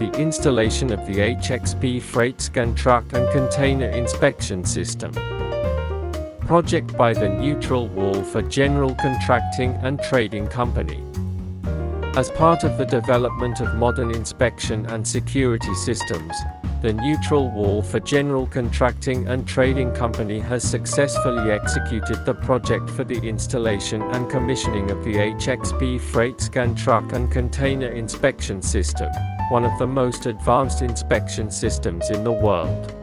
the installation of the HXP FreightScan truck and container inspection system. Project by the Neutral Wall for General Contracting and Trading Company. As part of the development of modern inspection and security systems, the Neutral Wall for General Contracting and Trading Company has successfully executed the project for the installation and commissioning of the HXP FreightScan truck and container inspection system, one of the most advanced inspection systems in the world.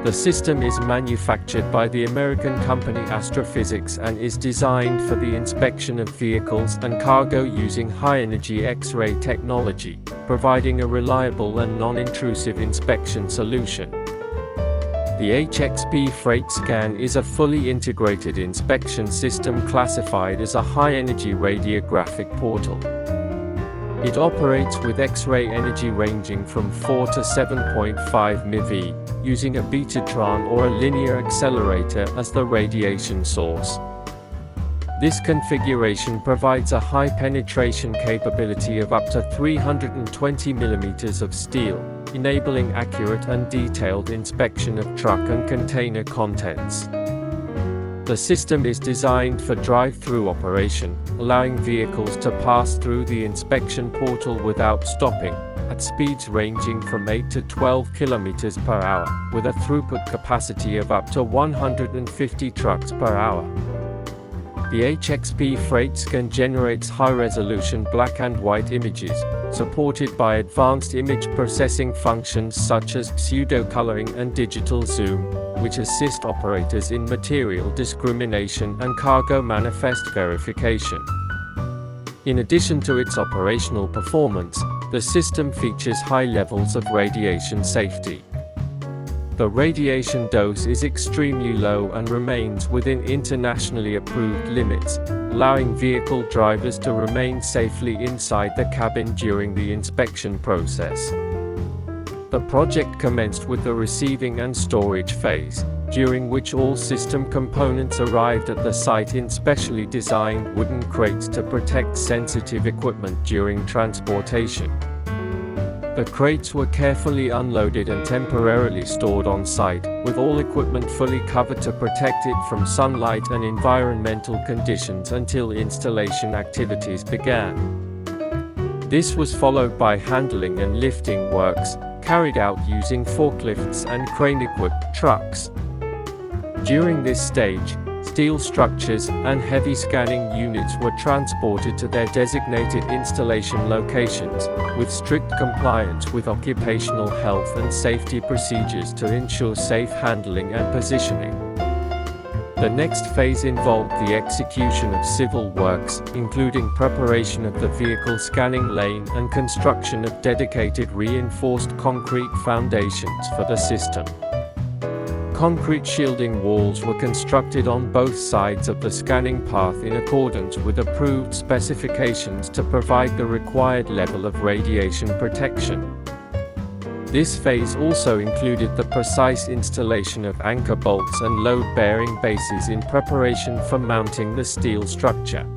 The system is manufactured by the American company Astrophysics and is designed for the inspection of vehicles and cargo using high-energy X-ray technology, providing a reliable and non-intrusive inspection solution. The HXP FreightScan is a fully integrated inspection system classified as a high-energy radiographic portal. It operates with X-ray energy ranging from 4 to 7.5 MeV, using a betatron or a linear accelerator as the radiation source. This configuration provides a high penetration capability of up to 320 mm of steel, enabling accurate and detailed inspection of truck and container contents. The system is designed for drive-through operation, allowing vehicles to pass through the inspection portal without stopping, at speeds ranging from 8 to 12 km per hour, with a throughput capacity of up to 150 trucks per hour. The HXP FreightScan generates high-resolution black and white images, supported by advanced image processing functions such as pseudo-coloring and digital zoom, which assist operators in material discrimination and cargo manifest verification. In addition to its operational performance, the system features high levels of radiation safety. The radiation dose is extremely low and remains within internationally approved limits, allowing vehicle drivers to remain safely inside the cabin during the inspection process. The project commenced with the receiving and storage phase, during which all system components arrived at the site in specially designed wooden crates to protect sensitive equipment during transportation. The crates were carefully unloaded and temporarily stored on site, with all equipment fully covered to protect it from sunlight and environmental conditions until installation activities began. This was followed by handling and lifting works, carried out using forklifts and crane-equipped trucks. During this stage, steel structures and heavy scanning units were transported to their designated installation locations, with strict compliance with occupational health and safety procedures to ensure safe handling and positioning. The next phase involved the execution of civil works, including preparation of the vehicle scanning lane and construction of dedicated reinforced concrete foundations for the system. Concrete shielding walls were constructed on both sides of the scanning path in accordance with approved specifications to provide the required level of radiation protection. This phase also included the precise installation of anchor bolts and load-bearing bases in preparation for mounting the steel structure.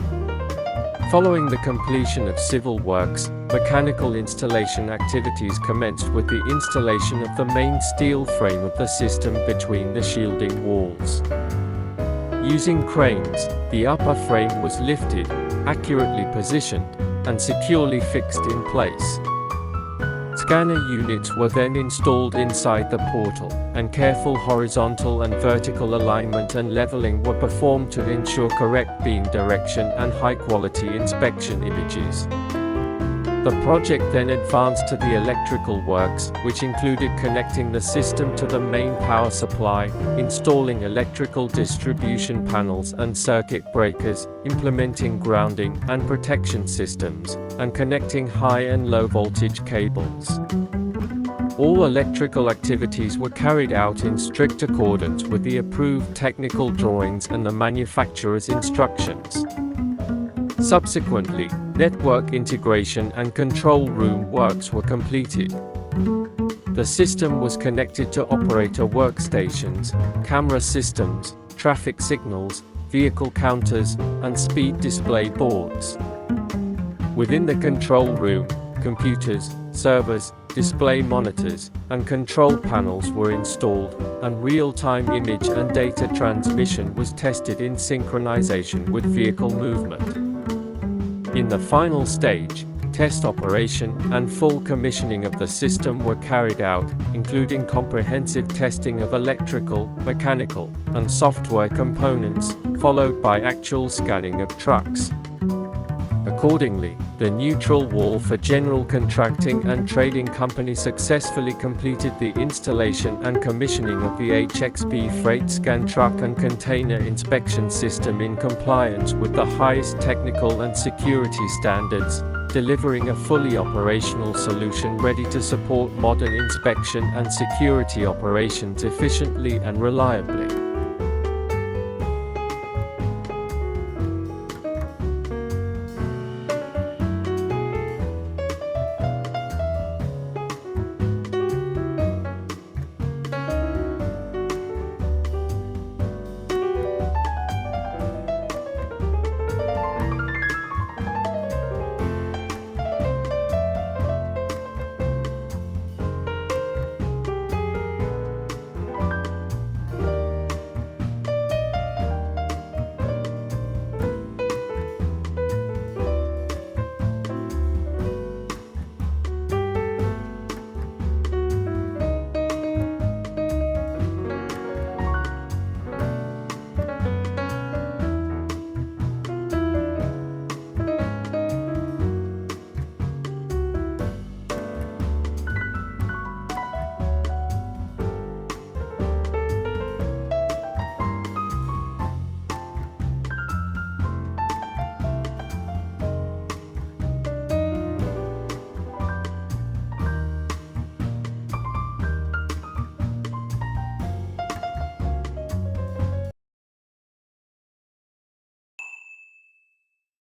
Following the completion of civil works, mechanical installation activities commenced with the installation of the main steel frame of the system between the shielding walls. Using cranes, the upper frame was lifted, accurately positioned, and securely fixed in place. Scanner units were then installed inside the portal, and careful horizontal and vertical alignment and leveling were performed to ensure correct beam direction and high-quality inspection images. The project then advanced to the electrical works, which included connecting the system to the main power supply, installing electrical distribution panels and circuit breakers, implementing grounding and protection systems, and connecting high and low voltage cables. All electrical activities were carried out in strict accordance with the approved technical drawings and the manufacturer's instructions. Subsequently, network integration and control room works were completed. The system was connected to operator workstations, camera systems, traffic signals, vehicle counters, and speed display boards. Within the control room, computers, servers, display monitors, and control panels were installed, and real-time image and data transmission was tested in synchronization with vehicle movement. In the final stage, test operation and full commissioning of the system were carried out, including comprehensive testing of electrical, mechanical, and software components, followed by actual scanning of trucks. Accordingly, the neutral wall for general contracting and trading company successfully completed the installation and commissioning of the HXP FreightScan truck and container inspection system in compliance with the highest technical and security standards, delivering a fully operational solution ready to support modern inspection and security operations efficiently and reliably.